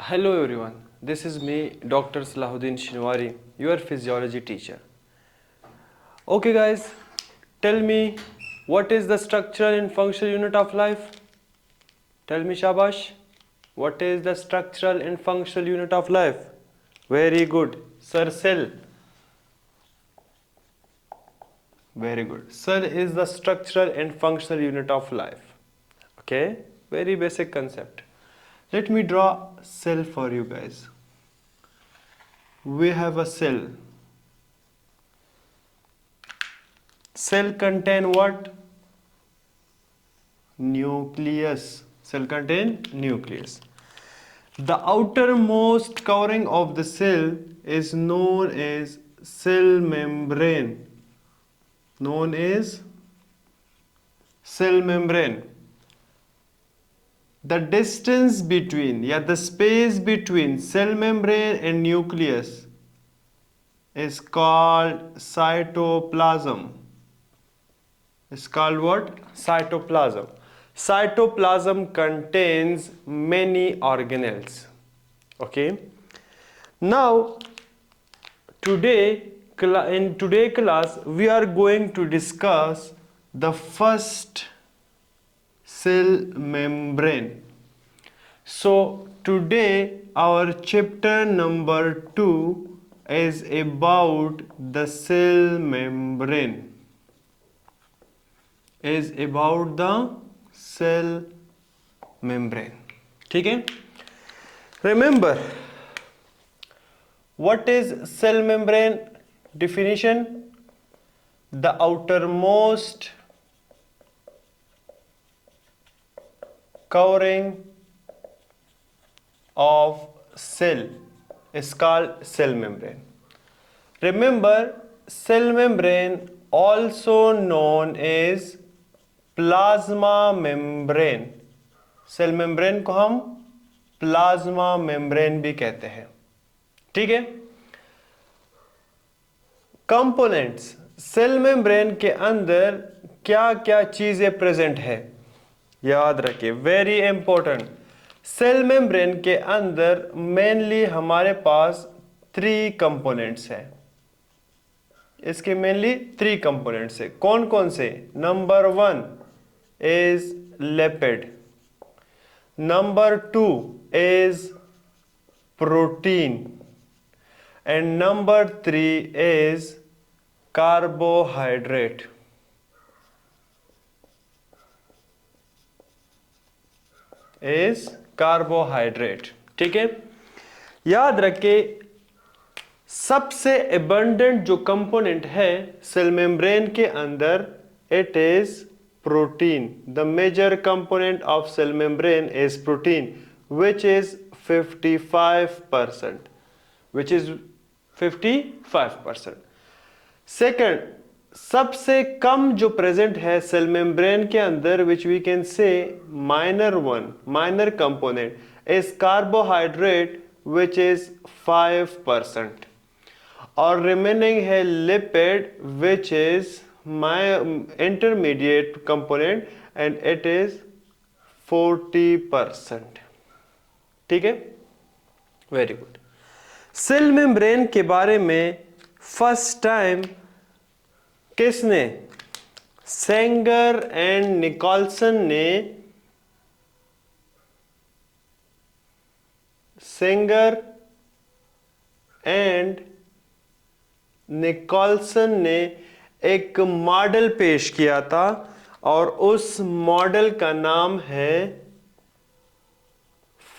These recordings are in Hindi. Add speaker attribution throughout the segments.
Speaker 1: Hello everyone, this is me, Dr. Salahuddin Shinwari, your physiology teacher. Okay guys, tell me what is the structural and functional unit of life? Tell me Shabash, what is the structural and functional unit of life? Very good, Sir Cell. Very good. Cell is the structural and functional unit of life. Okay, very basic concept. Let me draw cell for you guys. We have a cell. Cell contain what? Nucleus. Cell contain nucleus. The outermost covering of the cell is known as cell membrane. Known as cell membrane. The distance between, the space between cell membrane and nucleus is called cytoplasm. It's called what? Cytoplasm. Cytoplasm contains many organelles. Okay. Now, in today's class, we are going to discuss the first cell membrane. So today our chapter number 2 is about the cell membrane. Is about the cell membrane. ठीक है? Remember, what is cell membrane definition? The outermost covering of cell is called cell membrane. Remember, cell membrane also known as plasma membrane. Cell membrane को हम प्लाज्मा मेम्ब्रेन भी कहते हैं. ठीक है. कंपोनेंट्स, सेल मेम्ब्रेन के अंदर क्या क्या चीजें प्रेजेंट है याद रखिए, वेरी इंपॉर्टेंट. सेल मेम्ब्रेन के अंदर मेनली हमारे पास 3 कंपोनेंट्स हैं. इसके मेनली 3 कंपोनेंट्स है. कौन कौन से? Number 1 is lipid, number 2 is protein, and number 3 is carbohydrate. is carbohydrate. ठीक है. याद रखे, सबसे abundant जो कंपोनेंट है सेल मेम्ब्रेन के अंदर, it is protein. The major component of cell membrane is protein, which is 55%. Which is 55%. Second, सबसे कम जो प्रेजेंट है सेल मेम्ब्रेन के अंदर, which we can say minor component, is carbohydrate, which is 5%. और remaining है lipid, which is intermediate component, and it is 40%. ठीक है. Very good. सेल मेम्ब्रेन के बारे में फर्स्ट टाइम किसने? सेंगर एंड निकोल्सन ने सेंगर एंड निकोल्सन ने एक मॉडल पेश किया था, और उस मॉडल का नाम है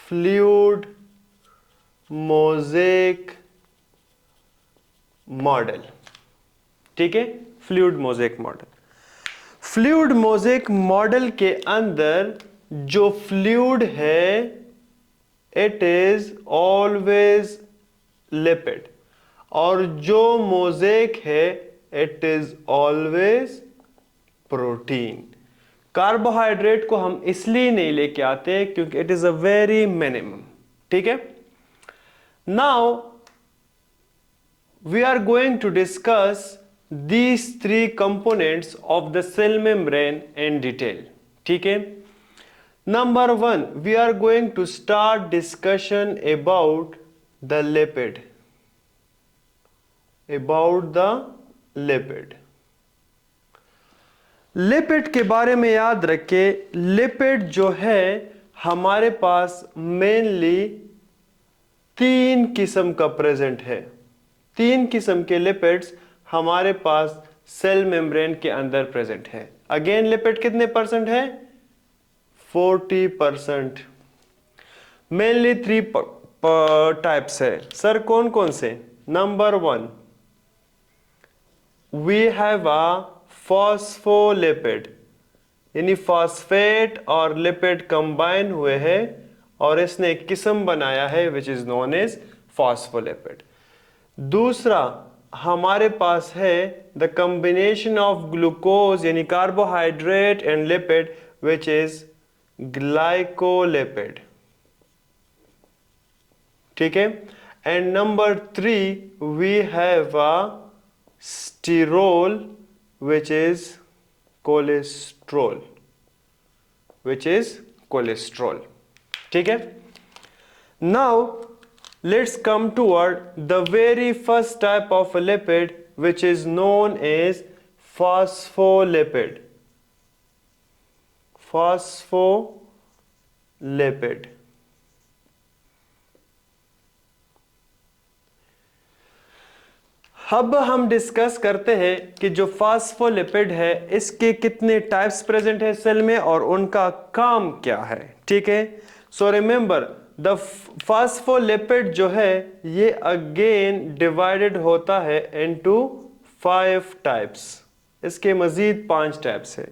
Speaker 1: फ्लूइड मोज़ेक मॉडल. ठीक है. Fluid mosaic model. Fluid mosaic model के अंदर जो फ्लूइड है, इट इज ऑलवेज लिपिड, और जो मोज़ेक है, it is always protein. Carbohydrate को हम इसलिए नहीं लेके आते क्योंकि it is a very minimum. ठीक है. Now we are going to discuss these 3 components of the cell membrane in detail. ठीक है. Number one, we are going to start discussion about the lipid. About the lipid. Lipid के बारे में याद रखें, लिपिड जो है हमारे पास मेनली 3 किस्म का प्रेजेंट है। 3 किस्म के लिपिड्स हमारे पास सेल मेम्ब्रेन के अंदर प्रेजेंट है। अगेन लिपिड कितने परसेंट है? 40%। मेनली 3 टाइप्स है। सर कौन कौन से? Number 1, we have a phospholipid, यानी फॉस्फेट और लिपिड कंबाइन हुए हैं और इसने एक किस्म बनाया है which is known as phospholipid. दूसरा हमारे पास है द कॉम्बिनेशन ऑफ ग्लूकोज यानी carbohydrate and lipid which is glycolipid. ठीक है। And number 3, we have a sterol which is cholesterol, ठीक है। Now let's come toward the very first type of a lipid which is known as phospholipid. अब हम डिस्कस करते हैं कि जो फास्फोलिपिड है इसके कितने टाइप्स प्रेजेंट है सेल में और उनका काम क्या है। ठीक है। सो रिमेंबर द फास्फोलिपिड जो है ये अगेन डिवाइडेड होता है इनटू 5 टाइप्स। इसके मजीद 5 टाइप्स है।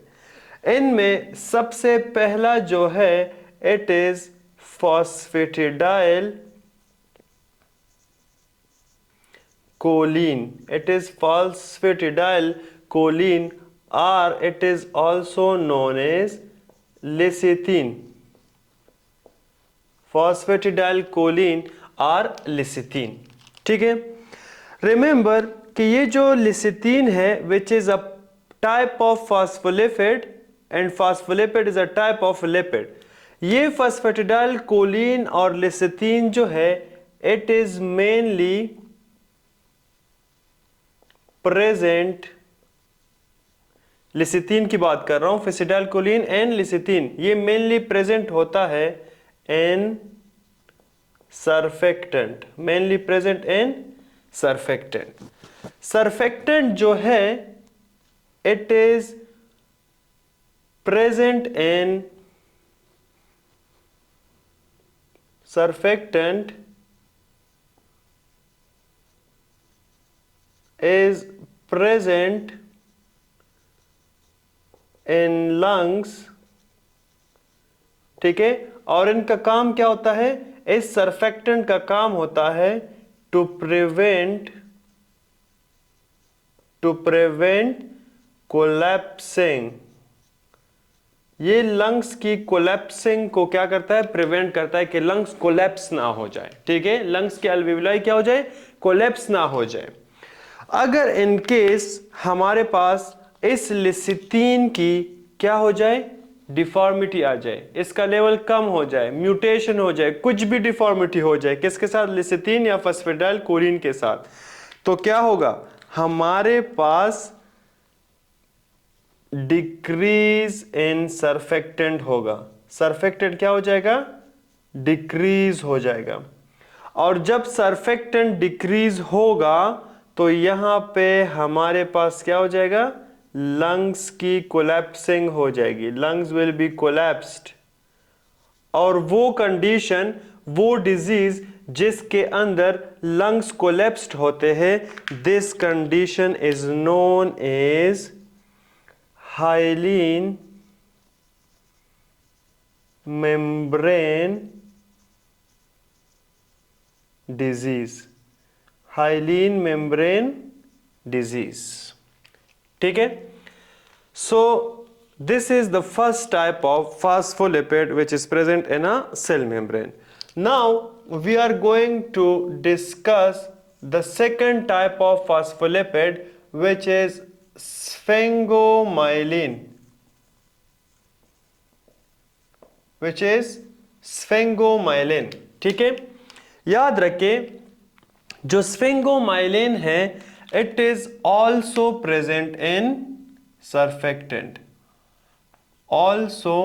Speaker 1: इनमें सबसे पहला जो है it is phosphatidyl choline. It is phosphatidylcholine or it is also known as lecithin. Phosphatidylcholine or lecithin. ठीक है। रिमेंबर कि ये जो lecithin है which is a type of phospholipid and phospholipid is a type of lipid. ये phosphatidylcholine और lecithin जो है it is mainly प्रेजेंट, लिसिथिन की बात कर रहा हूं, फेसिटाइलकोलिन एंड लिसिथिन ये मेनली प्रेजेंट होता है in surfactant, mainly present in surfactant. Surfactant जो है it is present in surfactant is present in lungs। ठीक है। और इनका काम क्या होता है? इस सर्फेक्टेंट का काम होता है टू प्रिवेंट कोलैप्सिंग। ये लंग्स की कोलैप्सिंग को क्या करता है? प्रिवेंट करता है कि लंग्स कोलैप्स ना हो जाए। ठीक है। लंग्स के अल्वेओलाई क्या हो जाए? कोलैप्स ना हो जाए। अगर इन केस हमारे पास इस लिसिथिन की क्या हो जाए? डिफॉर्मिटी आ जाए, इसका लेवल कम हो जाए, म्यूटेशन हो जाए, कुछ भी डिफॉर्मिटी हो जाए, किसके साथ? लिसिथिन या फॉस्फेटाइलकोलिन के साथ, तो क्या होगा? हमारे पास डिक्रीज इन सरफेक्टेंट होगा। सरफेक्टेंट क्या हो जाएगा? डिक्रीज हो जाएगा। और जब सरफेक्टेंट डिक्रीज होगा तो यहां पे हमारे पास क्या हो जाएगा? लंग्स की कोलैप्सिंग हो जाएगी, लंग्स विल बी कोलैप्स्ड। और वो कंडीशन, वो डिजीज जिसके अंदर लंग्स कोलैप्स्ड होते हैं, this condition is known as hyaline membrane disease. Hyaline membrane disease. ठीक है। So this is the first type of phospholipid which is present in a cell membrane. Now we are going to discuss the second type of phospholipid which is sphingomyelin, which is sphingomyelin. ठीक है, याद रखें जो स्फेंगोमाइलिन है it is also present in surfactant, also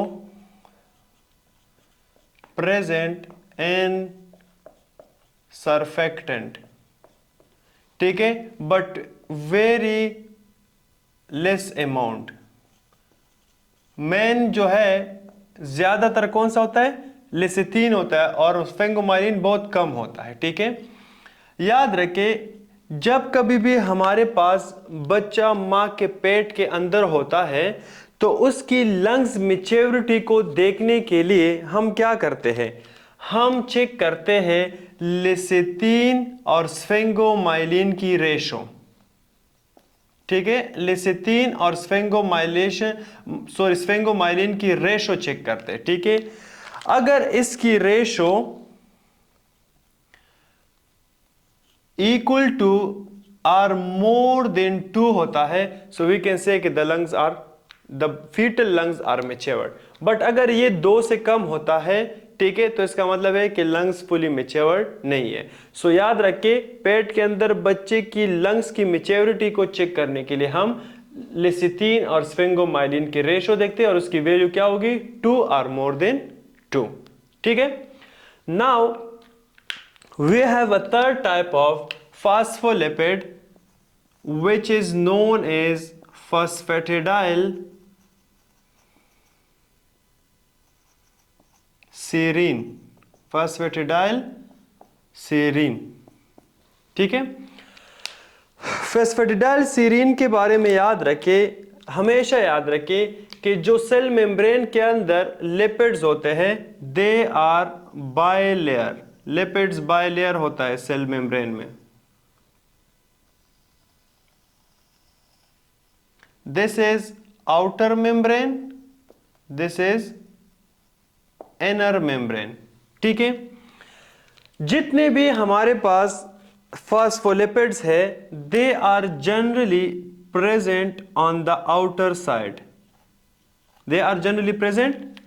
Speaker 1: present in surfactant. ठीक है, but very less amount. Main जो है ज्यादातर कौन सा होता है, लिसिथीन होता है, और स्फेंगोमाइलिन बहुत कम होता है। ठीक है, याद रखें जब कभी भी हमारे पास बच्चा मां के पेट के अंदर होता है तो उसकी लंग्स मैच्योरिटी को देखने के लिए हम क्या करते हैं, हम चेक करते हैं लिसिथीन और स्फेंगोमाइलिन की रेशो। ठीक है, लिसिथीन और स्फेंगोमाइलिन की रेशो चेक करते हैं। ठीक है, अगर इसकी ratio equal to or more than 2 होता है, सो वी कैन से कि the fetal lungs are matured. But अगर ये 2 से कम होता है, ठीक है, तो इसका मतलब है कि लंग्स फुली मैच्योर्ड नहीं है। सो याद रखिए पेट के अंदर बच्चे की लंग्स की मैच्योरिटी को चेक करने के लिए हम लिसिथीन और स्फेंगोमाइलिन की रेशो देखते हैं और उसकी वैल्यू क्या होगी, 2 आर मोर देन 2। ठीक है, now we have a third type of phospholipid which is known as phosphatidyl serine, phosphatidyl serine। ठीक है, फॉस्फेटिडाइल सीरीन के बारे में याद रखें, हमेशा याद रखें कि जो सेल मेम्ब्रेन के अंदर लिपिड्स होते हैं they are bilayer, lipids bilayer होता है सेल मेम्ब्रेन में। This is outer membrane, this is inner membrane. ठीक है, जितने भी हमारे पास फॉस्फोलिपिड्स है they are generally present on the outer side, they are generally present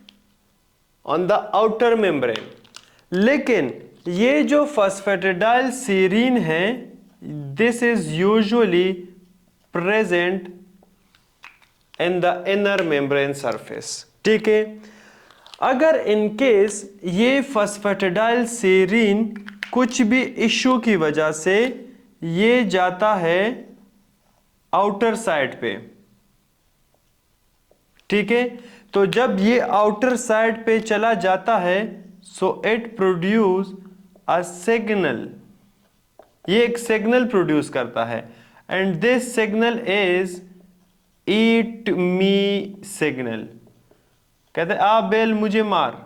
Speaker 1: on the outer membrane. लेकिन ये जो फॉस्फेटिडाइल सीरीन है this is usually present in the inner membrane surface. ठीक है, अगर इन केस ये फॉस्फेटिडाइल सीरीन कुछ भी इश्यू की वजह से ये जाता है आउटर साइड पे, ठीक है, तो जब ये आउटर साइड पे चला जाता है so it produce a signal, ये एक सिग्नल प्रोड्यूस करता है and this signal is eat me signal. कहते हैं आ बेल मुझे मार,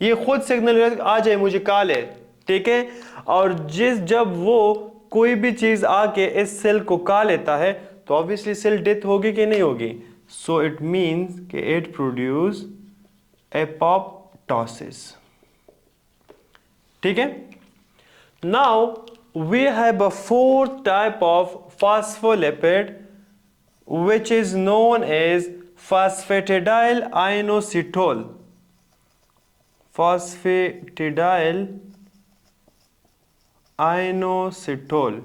Speaker 1: ये खुद सिग्नल आ जाए मुझे खा ले। ठीक है, और जब वो कोई भी चीज आके इस सेल को खा लेता है तो ऑब्वियसली सेल डेथ होगी कि नहीं होगी, सो इट मींस कि इट प्रोड्यूस एपोप्टोसिस। ठीक है, now we have a fourth type of phospholipid which is known as phosphatidyl inositol, phosphatidyl inositol।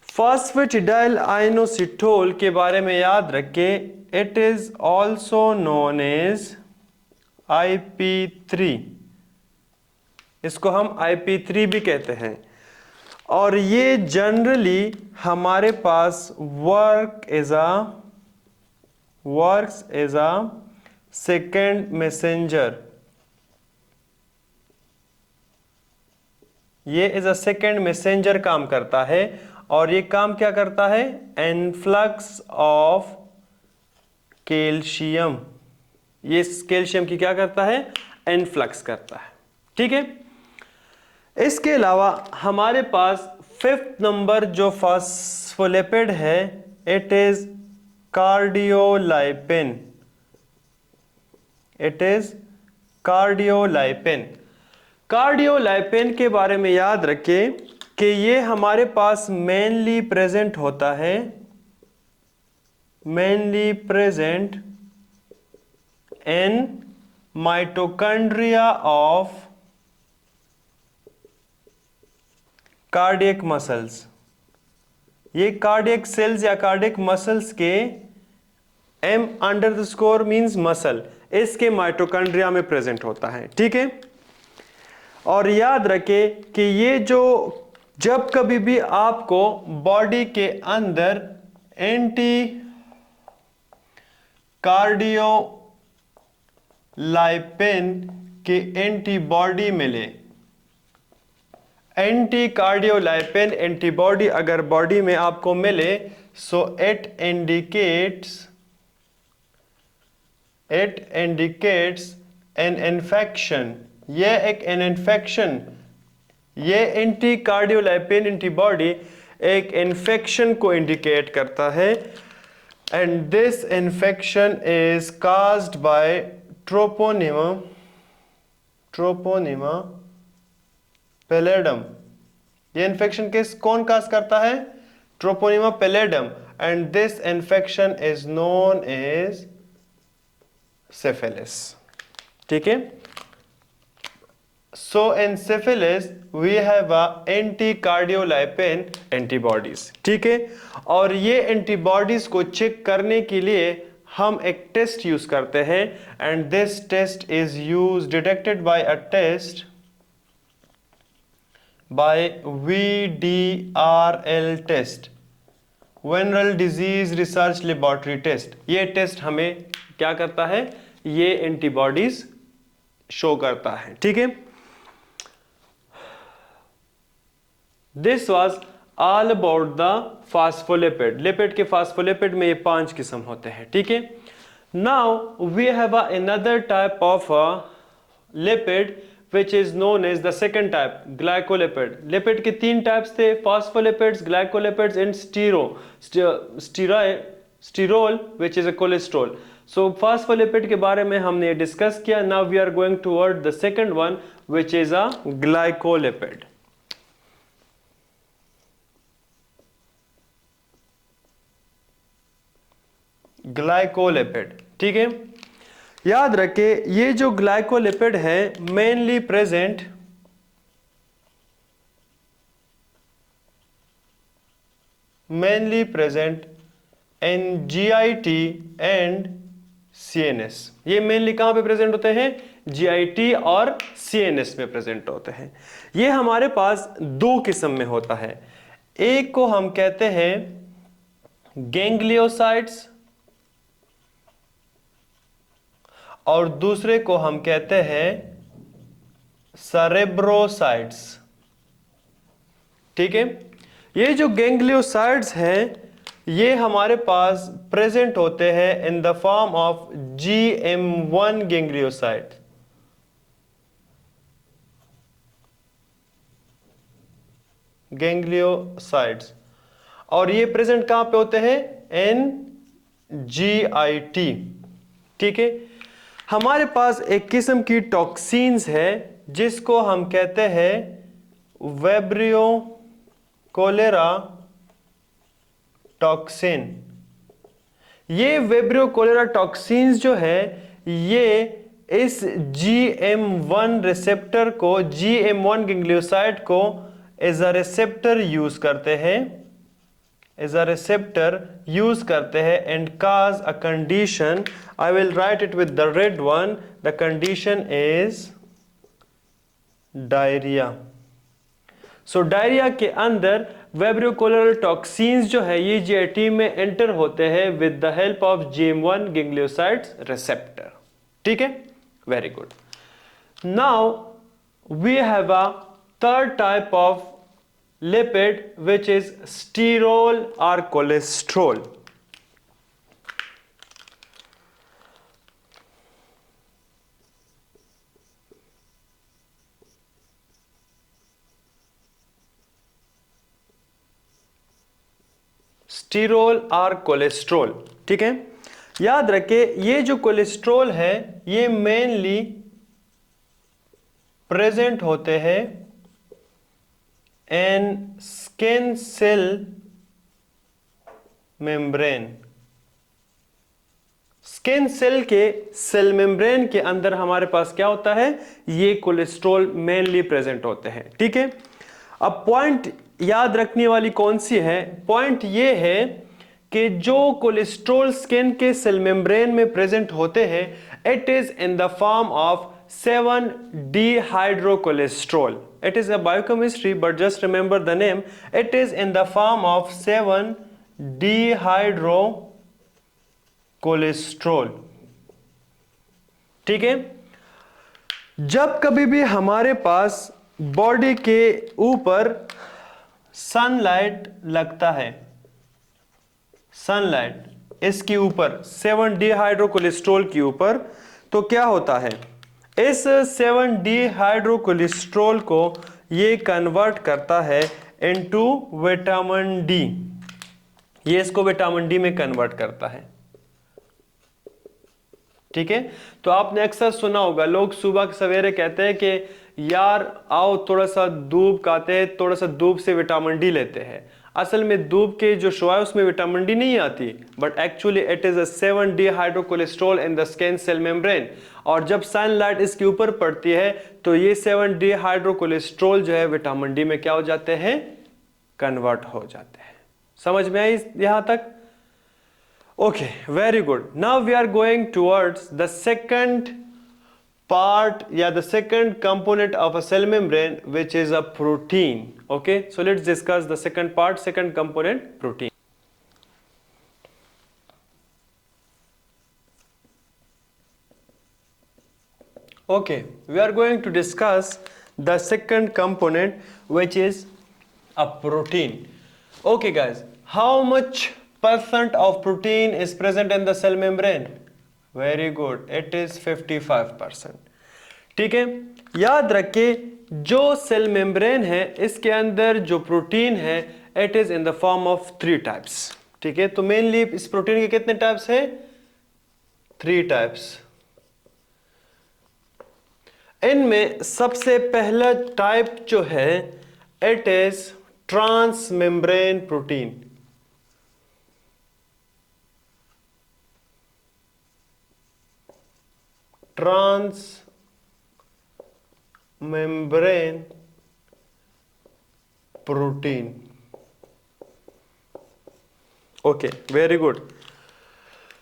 Speaker 1: phosphatidyl inositol के बारे में याद रखें, it is also known as IP3, इसको हम IP3 भी कहते हैं, और ये जनरली हमारे पास works as a second messenger, ये एज अ सेकेंड मैसेंजर काम करता है। और ये काम क्या करता है, इनफ्लक्स ऑफ कैल्शियम, ये कैल्शियम की क्या करता है, इनफ्लक्स करता है। ठीक है, इसके अलावा हमारे पास फिफ्थ नंबर जो फॉस्फोलिपिड है इट इज कार्डियोलाइपिन, इट इज कार्डियोलाइपिन। कार्डियोलाइपिन के बारे में याद रखें कि ये हमारे पास मेनली प्रेजेंट होता है mainly present in mitochondria of cardiac muscles. ये कार्डियक सेल्स या कार्डियक मसल्स के M under the score means muscle, इसके माइटोकॉन्ड्रिया में प्रेजेंट होता है। ठीक है, और याद रखें कि ये जो जब कभी भी आपको बॉडी के अंदर एंटी कार्डियोलाइपेन के एंटीबॉडी मिले, एंटी कार्डियोलाइपेन एंटीबॉडी अगर बॉडी में आपको मिले, so it indicates an infection. ये एक एन इन्फेक्शन, ये एंटी कार्डियोलाइपेन एंटीबॉडी एक इन्फेक्शन को इंडिकेट करता है, and this infection is caused by treponema pallidum. ये इन्फेक्शन कौन काज करता है? Treponema pallidum, and this infection is known as syphilis. ठीक है, so in syphilis we have a anti-cardiolipin antibodies। ठीक है, और ये एंटीबॉडीज को चेक करने के लिए हम एक टेस्ट यूज करते हैं, and this test is use detected by a test by VDRL test, venereal disease research laboratory test. ये टेस्ट हमें क्या करता है? ये एंटीबॉडीज शो करता है। ठीक है, this was all about the phospholipid. Lipid के फास्फोलिपिड में ये 5 किस्म होते हैं। ठीक है, now we have another type of lipid which is known as the second type, glycolipid। Lipid के 3 टाइप्स थे, phospholipids, glycolipids and sterol which is a cholesterol। So phospholipid के बारे में हमने डिस्कस किया। Now we are going toward the second one which is a glycolipid. Glycolipid, ठीक है, याद रखें ये जो ग्लाइकोलिपिड है mainly present in GIT and CNS। ये मेनली कहां पे प्रेजेंट होते हैं? GIT और CNS में प्रेजेंट होते हैं। ये हमारे पास 2 किस्म में होता है, एक को हम कहते हैं गैंग्लियोसाइट्स और दूसरे को हम कहते हैं सेरेब्रोसाइट्स। ठीक है, ये जो गैंग्लियोसाइट्स हैं ये हमारे पास प्रेजेंट होते हैं इन द फॉर्म ऑफ GM1 गैंग्लियोसाइट। गैंग्लियोसाइट्स, और ये प्रेजेंट कहां पे होते हैं? इन GIT। ठीक है, हमारे पास एक किस्म की टॉक्सिन्स है जिसको हम कहते हैं वेब्रियो कोलेरा टॉक्सिन। ये वेब्रियो कोलेरा टॉक्सिन्स जो है ये इस GM1 रिसेप्टर को, GM1 गैंग्लियोसाइट को एज अ रिसेप्टर यूज करते हैं, and cause a condition। I will write it with the red one। The condition is diarrhea। So diarrhea के अंदर वेब्रियोकोलेरल टॉक्सिन्स जो है ये GIT में एंटर होते हैं with the help of GM1 gangliosides receptor. ठीक है, very good. Now we have a third type of lipid which is sterol or cholesterol। Sterol और कोलेस्ट्रोल। ठीक है, याद रखें ये जो कोलेस्ट्रोल है ये मेनली प्रेजेंट होते हैं in skin cell membrane. Skin cell के सेल मेम्ब्रेन के अंदर हमारे पास क्या होता है, ये कोलेस्ट्रॉल मेनली प्रेजेंट होते हैं। ठीक है, अब पॉइंट याद रखने वाली कौन सी है, पॉइंट ये है कि जो कोलेस्ट्रॉल स्किन के सेल मेम्ब्रेन में प्रेजेंट होते हैं, it is in the form of 7-dehydrocholesterol. It is a biochemistry, but just remember the name. It is in the form of 7-dehydrocholesterol. ठीक है, जब कभी भी हमारे पास बॉडी के ऊपर सनलाइट लगता है, सनलाइट इसके ऊपर 7-dehydrocholesterol के ऊपर, तो क्या होता है, इस 7-dehydrocholesterol को ये कन्वर्ट करता है इनटू विटामिन डी, ये इसको विटामिन डी में कन्वर्ट करता है। ठीक है, तो आपने अक्सर सुना होगा, लोग सुबह सवेरे कहते हैं कि यार आओ थोड़ा सा दूध खाते हैं, थोड़ा सा दूध से विटामिन डी लेते हैं। असल में दूध के जो शो है उसमें विटामिन डी नहीं आती, but actually it is a 7-dehydrocholesterol in the skin cell membrane, और जब सनलाइट इसके ऊपर पड़ती है तो ये 7-dehydrocholesterol जो है विटामिन डी में क्या हो जाते हैं, कन्वर्ट हो जाते हैं। समझ में आई यहां तक? Okay, very good. Now we are going towards the second part, the second component of a cell membrane, which is a protein. Okay, so let's discuss the second part, second component, protein. Okay, we are going to discuss the second component, which is a protein. Okay guys, how much percent of protein is present in the cell membrane? Very good, it is 55%। ठीक है, याद रखिए जो सेल मेम्ब्रेन है इसके अंदर जो प्रोटीन है, it is in the form of 3 types. ठीक है, तो मेनली इस प्रोटीन के कितने टाइप्स है, 3 टाइप्स। इनमें सबसे पहला टाइप जो है, it is trans membrane protein. Trans membrane protein. Okay, very good.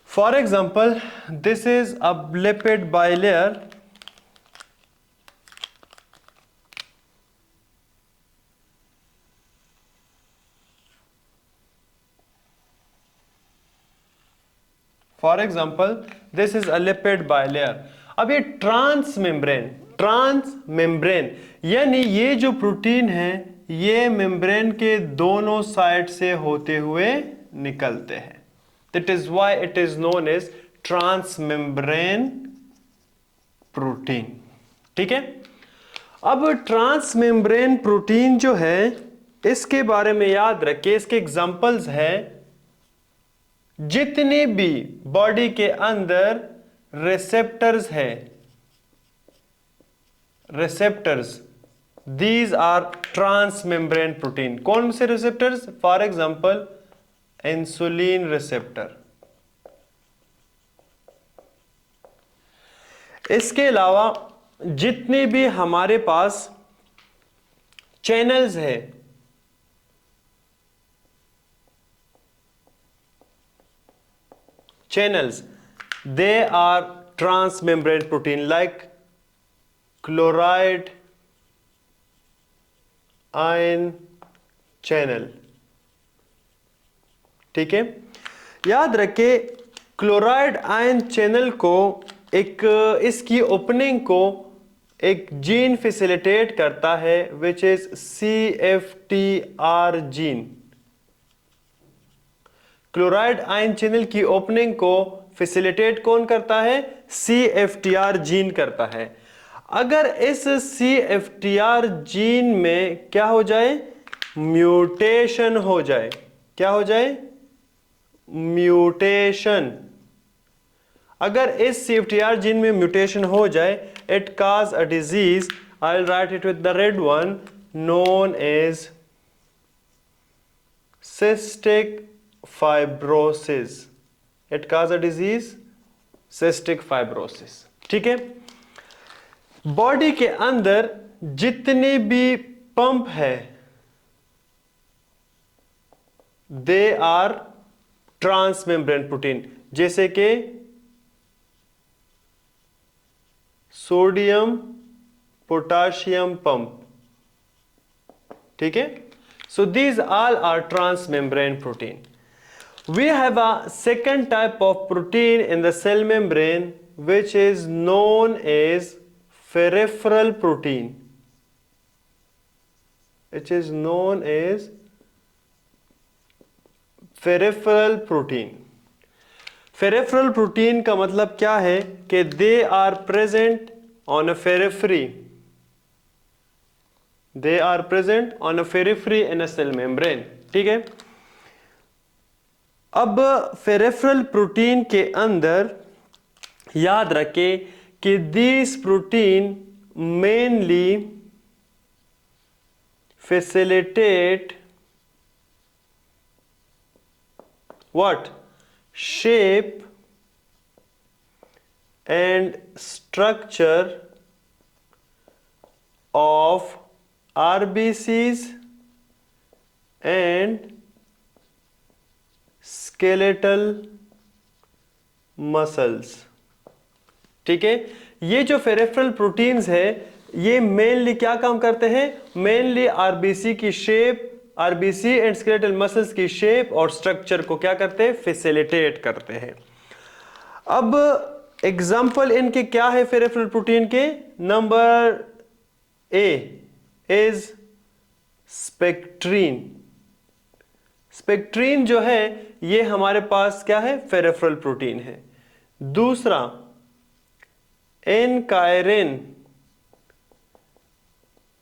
Speaker 1: For example, this is a lipid bilayer, for example this is a lipid bilayer. अब ये ट्रांस मेम्ब्रेन यानी ये जो प्रोटीन है ये मेम्ब्रेन के दोनों साइड से होते हुए निकलते हैं। That is why it is known as trans membrane protein. ठीक है, अब ट्रांस मेम्ब्रेन प्रोटीन जो है इसके बारे में याद रखिए, इसके एग्जांपल्स है जितने भी बॉडी के अंदर रिसेप्टर्स है, receptors, these are trans membrane protein. कौन से receptors? For example insulin receptor. इसके अलावा जितने भी हमारे पास चैनल्स है, channels, they are transmembrane protein like chloride ion channel। ठीक है, याद रखें क्लोराइड आयन चैनल को एक इसकी ओपनिंग को एक जीन फैसिलिटेट करता है, which is CFTR gene. Chloride ion channel की ओपनिंग को फैसिलिटेट कौन करता है? CFTR जीन करता है। अगर इस CFTR जीन में क्या हो जाए? म्यूटेशन हो जाए। क्या हो जाए? म्यूटेशन। अगर इस CFTR जीन में म्यूटेशन हो जाए, it cause a disease, I will write it with the red one, known as cystic fibrosis. It causes a disease cystic fibrosis. ठीक है, बॉडी के अंदर जितने भी पंप है दे आर ट्रांसमेम्ब्रेन प्रोटीन, जैसे कि सोडियम पोटाशियम पंप। ठीक है, so these all are transmembrane protein. We have a second type of protein in the cell membrane which is known as peripheral protein. It is known as peripheral protein. Peripheral protein का मतलब क्या है कि they are present on a periphery. They are present on a periphery in a cell membrane. ठीक है, अब पेरिफेरल प्रोटीन के अंदर याद रखें कि this protein mainly facilitate what shape and structure of RBCs and skeletal muscles. ठीक है, ये जो पेरिफेरल प्रोटीन्स है ये मेनली क्या काम करते हैं, मेनली आरबीसी की shape, RBC and skeletal muscles की शेप और स्ट्रक्चर को क्या करते हैं, फैसिलिटेट करते हैं। अब एग्जांपल इनके क्या है पेरिफेरल प्रोटीन के, नंबर ए इज स्पेक्ट्रीन। स्पेक्ट्रीन जो है ये हमारे पास क्या है, पेरिफेरल प्रोटीन है। दूसरा ankyrin,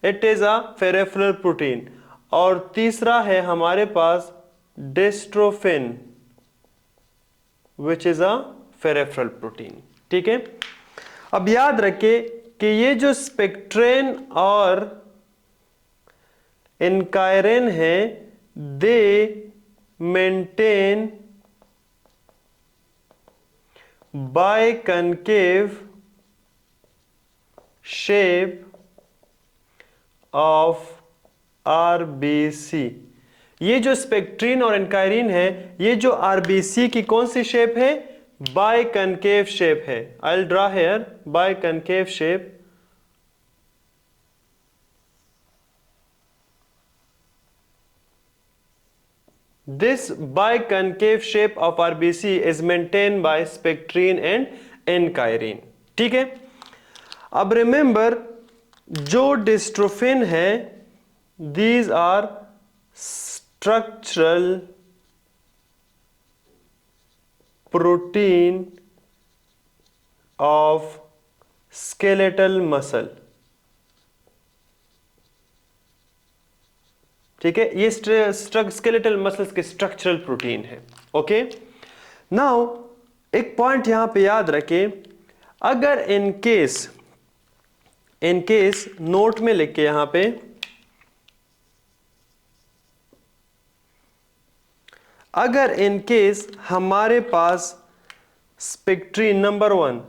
Speaker 1: it is a peripheral protein. और तीसरा है हमारे पास dystrophin which is a peripheral protein. ठीक है, अब याद रखें कि ये जो स्पेक्ट्रिन और एनकायरिन है दे maintain biconcave shape of RBC. ये जो स्पेक्ट्रिन और एनकायरिन है ये जो आरबीसी की कौन सी शेप है, बाइकनकेव शेप है। I will draw here biconcave shape. This biconcave shape of RBC is maintained by spectrine and एनकायरिन। ठीक है, अब रिमेंबर जो डिस्ट्रोफिन है these are structural protein of skeletal muscle। ठीक है, ये स्केलेटल मसल्स के स्ट्रक्चरल प्रोटीन है। ओके, नाउ एक पॉइंट यहां पे याद रखें, अगर इन केस नोट में लिख के यहां पे, अगर इन केस हमारे पास स्पेक्ट्रीन नंबर 1,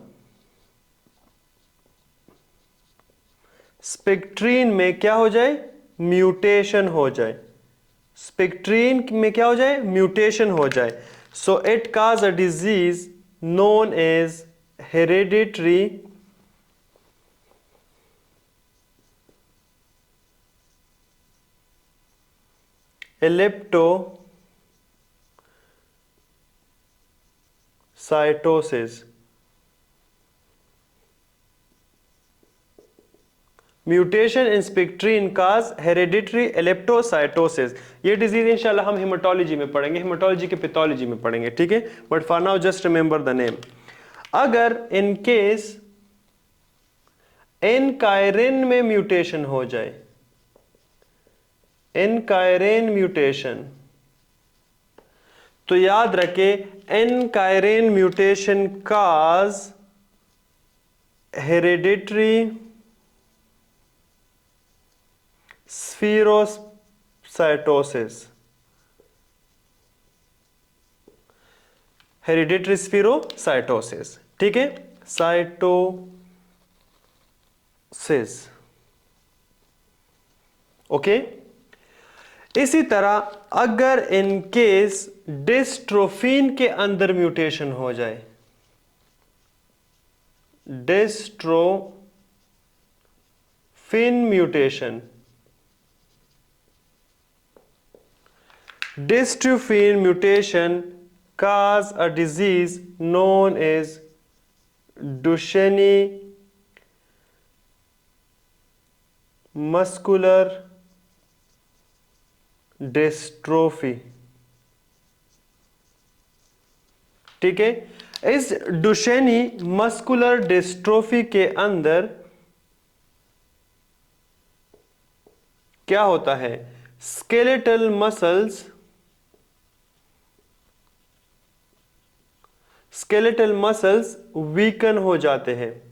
Speaker 1: स्पेक्ट्रीन में क्या हो जाए, म्यूटेशन हो जाए, स्पेक्ट्रीन में क्या हो जाए, म्यूटेशन हो जाए, so it cause a disease known as hereditary elliptocytosis. Mutation in spectrin cause hereditary elliptocytosis. ये डिजीज इंशाल्लाह हम हेमाटोलॉजी में पढ़ेंगे, हेमाटोलॉजी के पैथोलॉजी में पढ़ेंगे। ठीक है, but for now just remember the name. अगर इन केस एनकायरिन में म्यूटेशन हो जाए, एनकायरिन म्यूटेशन, तो याद रखे एनकायरिन म्यूटेशन काज हेरेडिटरी स्फीरोसाइटोसिस। Hereditary spherocytosis. ठीक है, साइटोसिस। ओके, इसी तरह अगर इन केस डिस्ट्रोफिन के अंदर म्यूटेशन हो जाए, dystrophin mutation, dystrophin mutation cause a disease known as Duchenne muscular dystrophy। ठीक है, इस डुशेनी मस्कुलर डिस्ट्रोफी के अंदर क्या होता है, स्केलेटल मसल्स वीकन हो जाते हैं।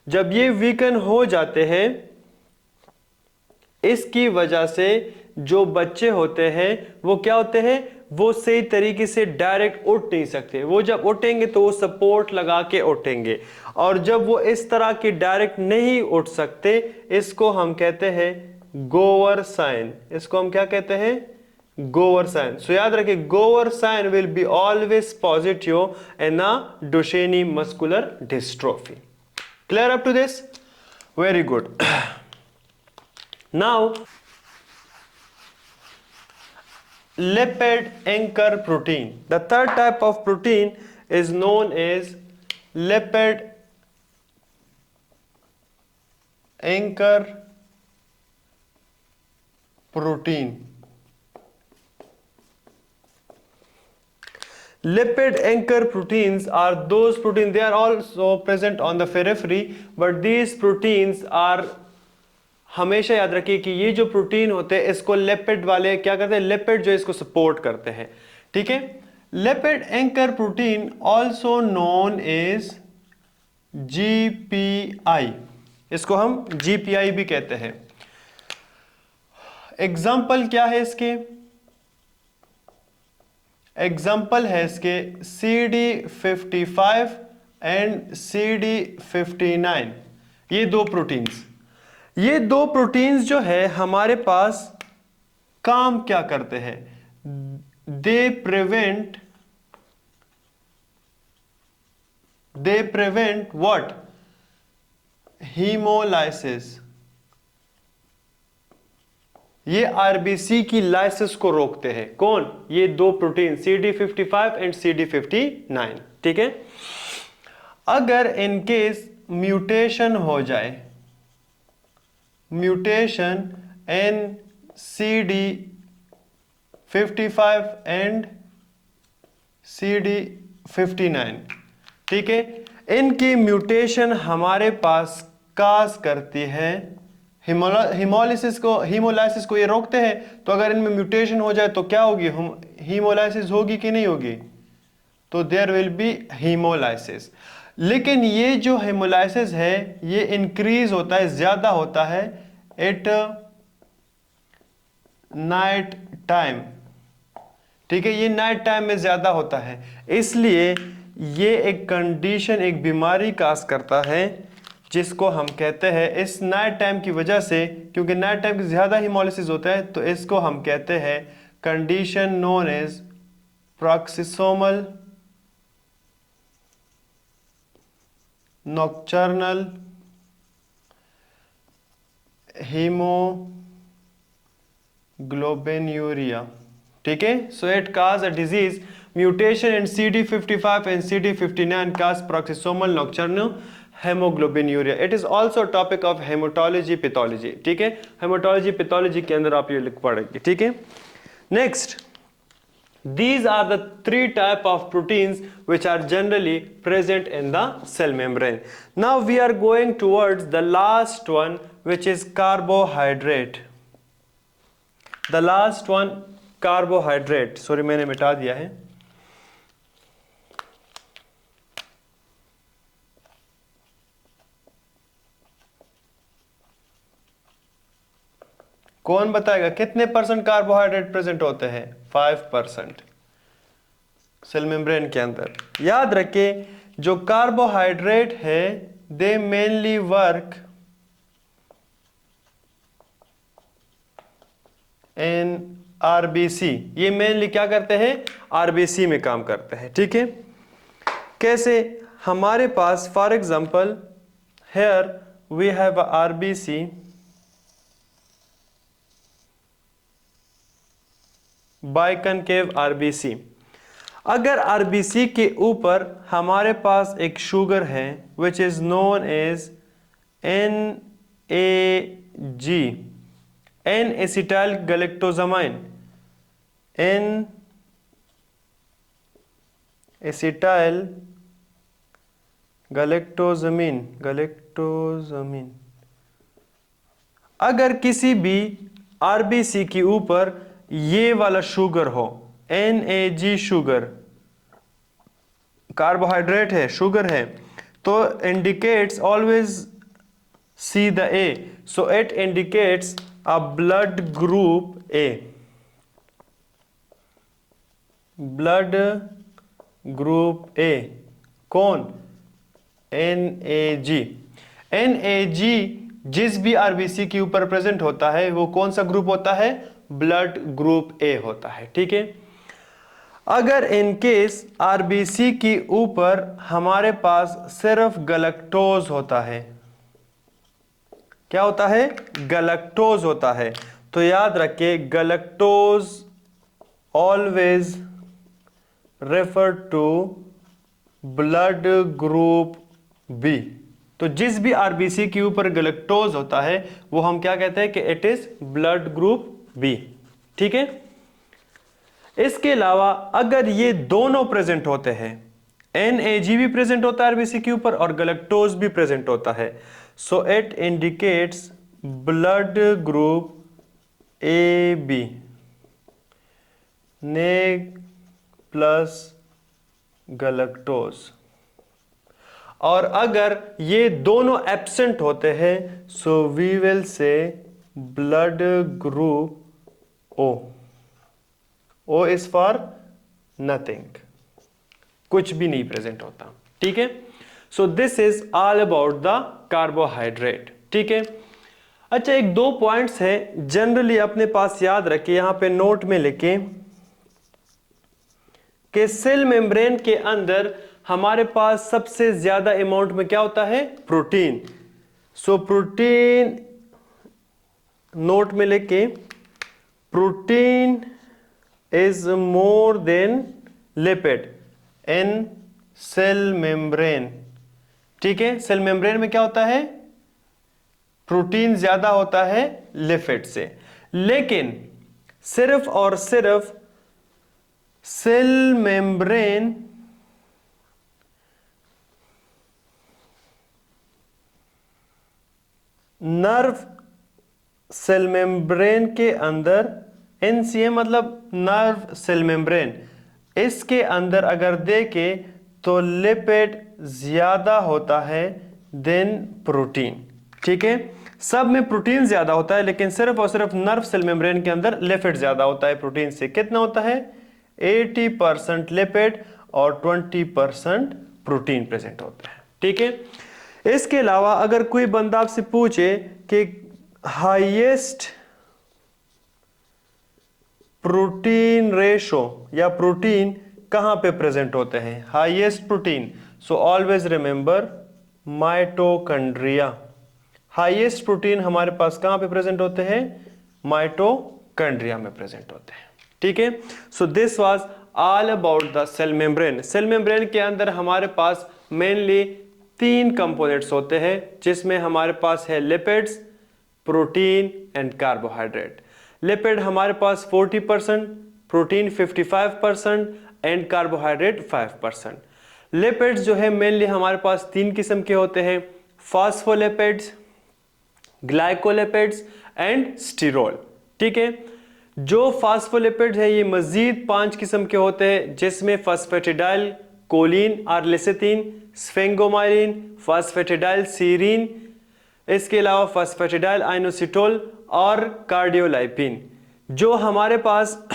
Speaker 1: जब ये वीकन हो जाते हैं, इसकी वजह से जो बच्चे होते हैं वो क्या होते हैं, वो सही तरीके से डायरेक्ट उठ नहीं सकते। वो जब उठेंगे तो वो सपोर्ट लगा के उठेंगे, और जब वो इस तरह की डायरेक्ट नहीं उठ सकते, इसको हम कहते हैं गोवर साइन। इसको हम क्या कहते हैं, गोवर साइन। सो याद रखिए, Gowers sign will be always positive in a Duchenne muscular dystrophy. Clear up to this? Very good. Now lipid anchor protein. The third type of protein is known as lipid anchor protein. Lipid anchor proteins are those proteins, they are also present on the periphery, but these proteins are, हमेशा याद रखिए कि ये जो प्रोटीन होते हैं इसको लिपिड वाले क्या करते हैं, लिपिड जो इसको सपोर्ट करते हैं। ठीक है, lipid anchor protein also known as GPI, इसको हम जीपीआई भी कहते हैं। एग्जाम्पल क्या है इसके, एग्जाम्पल है इसके CD55 एंड CD59। ये दो प्रोटीन्स, ये दो प्रोटीन्स जो है हमारे पास काम क्या करते हैं, दे प्रिवेंट व्हाट, हीमोलाइसिस। ये आरबीसी की लाइसिस को रोकते हैं। कौन? ये दो प्रोटीन CD55 एंड CD59। ठीक है, अगर इन केस म्यूटेशन हो जाए, mutation in CD55 and CD59, ठीक है, इनकी म्यूटेशन हमारे पास काज करती है हीमोलाइसिस को ये रोकते हैं। तो अगर इनमें म्यूटेशन हो जाए तो क्या होगी, हीमोलाइसिस होगी कि नहीं होगी, तो देयर विल बी हीमोलाइसिस। लेकिन ये जो हेमोलाइसिस है ये इंक्रीज होता है, ज्यादा होता है एट नाइट टाइम। ठीक है, ये नाइट टाइम में ज्यादा होता है, इसलिए ये एक कंडीशन, एक बीमारी काज करता है जिसको हम कहते हैं, इस नाइट टाइम की वजह से, क्योंकि नाइट टाइम की ज्यादा हीमोलाइसिस होता है, तो इसको हम कहते हैं condition known as paroxysmal nocturnal hemoglobinuria. ठीक है, so it cause a disease mutation in CD55 and CD59 cause paroxysmal nocturnal hemoglobinuria. It is also topic of hematology pathology. ठीक है, हेमाटोलॉजी पैथोलॉजी के अंदर आप ये लिख पढ़ेंगे। ठीक है, next, these are the three type of proteins which are generally present in the cell membrane. Now we are going towards the last one, which is carbohydrate. The last one, carbohydrate. Sorry, मैंने मिटा दिया है। कौन बताएगा कितने परसेंट कार्बोहाइड्रेट प्रेजेंट होते हैं? 5% सेल मेम्ब्रेन के अंदर। याद रखें, जो कार्बोहाइड्रेट है दे मेनली वर्क इन आरबीसी, ये मेनली क्या करते हैं, आरबीसी में काम करते हैं। ठीक है, कैसे, हमारे पास for example here we have RBC, biconcave RBC. अगर आरबीसी के ऊपर हमारे पास एक शुगर है which is known as NAG, N acetyl galactosamine, N acetyl galactosamine, अगर किसी भी आरबीसी के ऊपर ये वाला शुगर हो, NAG शुगर, कार्बोहाइड्रेट है, शुगर है, तो indicates always see the A, so it indicates a blood group A, blood group A, कौन, NAG। NAG जिस भी आरबीसी के ऊपर प्रेजेंट होता है वो कौन सा ग्रुप होता है, ब्लड ग्रुप A होता है। ठीक है, अगर इन केस आरबीसी के ऊपर हमारे पास सिर्फ गैलेक्टोज होता है, क्या होता है, गैलेक्टोज होता है, तो याद रखिए galactose always refer to blood group B. तो जिस भी आरबीसी के ऊपर गैलेक्टोज होता है वो हम क्या कहते हैं कि it is blood group B. ठीक है, इसके अलावा अगर ये दोनों प्रेजेंट होते हैं, NAG भी प्रेजेंट होता है आरबीसी के ऊपर और गैलेक्टोज भी प्रेजेंट होता है, so it indicates blood group AB, neg plus galactose. और अगर ये दोनों एब्सेंट होते हैं so we will say blood group O, O is for nothing, कुछ भी नहीं प्रेजेंट होता। ठीक है, so this is all about the carbohydrate. ठीक है, अच्छा एक दो पॉइंट्स हैं जनरली अपने पास याद रखिए, यहां पे नोट में लिखे कि सेल मेम्ब्रेन के अंदर हमारे पास सबसे ज्यादा अमाउंट में क्या होता है, प्रोटीन। सो प्रोटीन नोट में लिखे, protein is more than lipid in cell membrane। ठीक है, सेल मेम्ब्रेन में क्या होता है, प्रोटीन ज्यादा होता है लिपिड से, लेकिन सिर्फ और सिर्फ cell membrane nerve cell membrane के अंदर, NCM मतलब नर्व सेल मेम्ब्रेन, इसके अंदर अगर देखे तो लिपिड ज्यादा होता है देन प्रोटीन। ठीक है, सब में प्रोटीन ज्यादा होता है लेकिन सिर्फ और सिर्फ नर्व सेल मेम्ब्रेन के अंदर लिपिड ज्यादा होता है प्रोटीन से। कितना होता है, 80% लिपिड और 20% प्रोटीन प्रेजेंट होता है। ठीक है, इसके अलावा अगर कोई बंदा आपसे पूछे कि हाईएस्ट प्रोटीन रेशो या प्रोटीन कहां पे प्रेजेंट होते हैं, highest protein, so always remember mitochondria. Highest protein हमारे पास कहां पे प्रेजेंट होते हैं, माइटोकॉन्ड्रिया में प्रेजेंट होते हैं। ठीक है, so this was all about the cell membrane. Cell membrane के अंदर हमारे पास मेनली 3 कंपोनेंट्स होते हैं जिसमें हमारे पास है lipids, protein and carbohydrate. Lipid हमारे पास 40%, प्रोटीन 55% एंड कार्बोहाइड्रेट 5%। लिपिड्स जो है मेनली हमारे पास 3 किस्म के होते हैं, फॉस्फोलिपिड्स, ग्लाइकोलिपिड्स एंड स्टीरोल। ठीक है, जो फॉस्फोलिपिड्स है ये मजीद 5 किस्म के होते हैं जिसमें फॉस्फेटिडाइल कोलिन और लेसिथिन, स्फेंगोमाइलिन, फॉस्फेटिडाइल सीरीन, इसके अलावा फॉस्फेटिडाइल आइनोसिटोल और कार्डियोलाइपिन। जो हमारे पास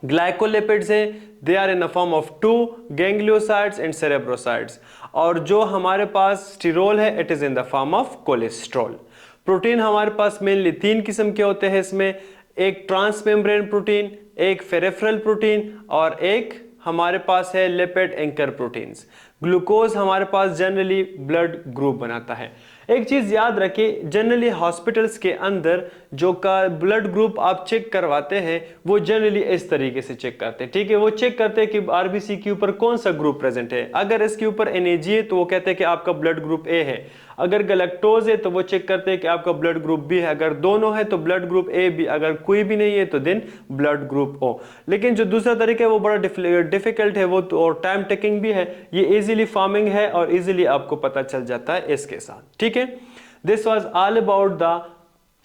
Speaker 1: ग्लाइकोलिपिड्स हैं, they are in the form of 2 gangliosides and cerebrosides. और जो हमारे पास स्टीरोल है, it is in the form of cholesterol. Protein हमारे पास मेनली 3 किस्म के होते हैं इसमें, एक ट्रांसमेम्ब्रेन प्रोटीन, एक पेरिफेरल प्रोटीन और एक हमारे पास है लिपिड एंकर प्रोटीन्स। ग्लूकोज हमारे पास जनरली ब्लड ग्रुप बनाता है। एक चीज याद रखिए, जनरली हॉस्पिटल्स के अंदर जो का ब्लड ग्रुप आप चेक करवाते हैं वो जनरली इस तरीके से चेक करते हैं, ठीक है। वो चेक करते हैं कि आरबीसी के ऊपर कौन सा ग्रुप प्रेजेंट है। अगर इसके ऊपर NAG है तो वो कहते हैं कि आपका ब्लड ग्रुप A है। अगर गैलेक्टोज है तो वो चेक करते हैं कि आपका ब्लड ग्रुप B है। अगर दोनों है तो ब्लड ग्रुप A B, अगर कोई भी नहीं है तो देन ब्लड ग्रुप O। लेकिन जो दूसरा तरीका है वो बड़ा डिफिकल्ट है, वो तो और टाइम टेकिंग भी है। ये इजीली फार्मिंग है और इजीली आपको पता चल जाता है इसके साथ, ठीक है। This was all about the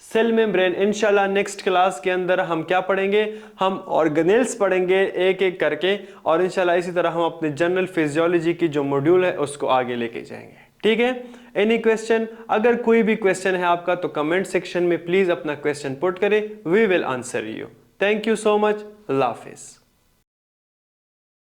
Speaker 1: cell membrane. इंशाल्लाह नेक्स्ट क्लास के अंदर हम क्या पढ़ेंगे, हम ऑर्गेनेल्स पढ़ेंगे एक एक करके, और इंशाल्लाह इसी तरह हम अपने जनरल फिजियोलॉजी की जो मॉड्यूल है उसको आगे लेके जाएंगे, ठीक है। एनी क्वेश्चन, अगर कोई भी क्वेश्चन है आपका तो कमेंट सेक्शन में प्लीज अपना क्वेश्चन पुट करें, we will answer you. Thank you so much, अल्लाह हाफिज।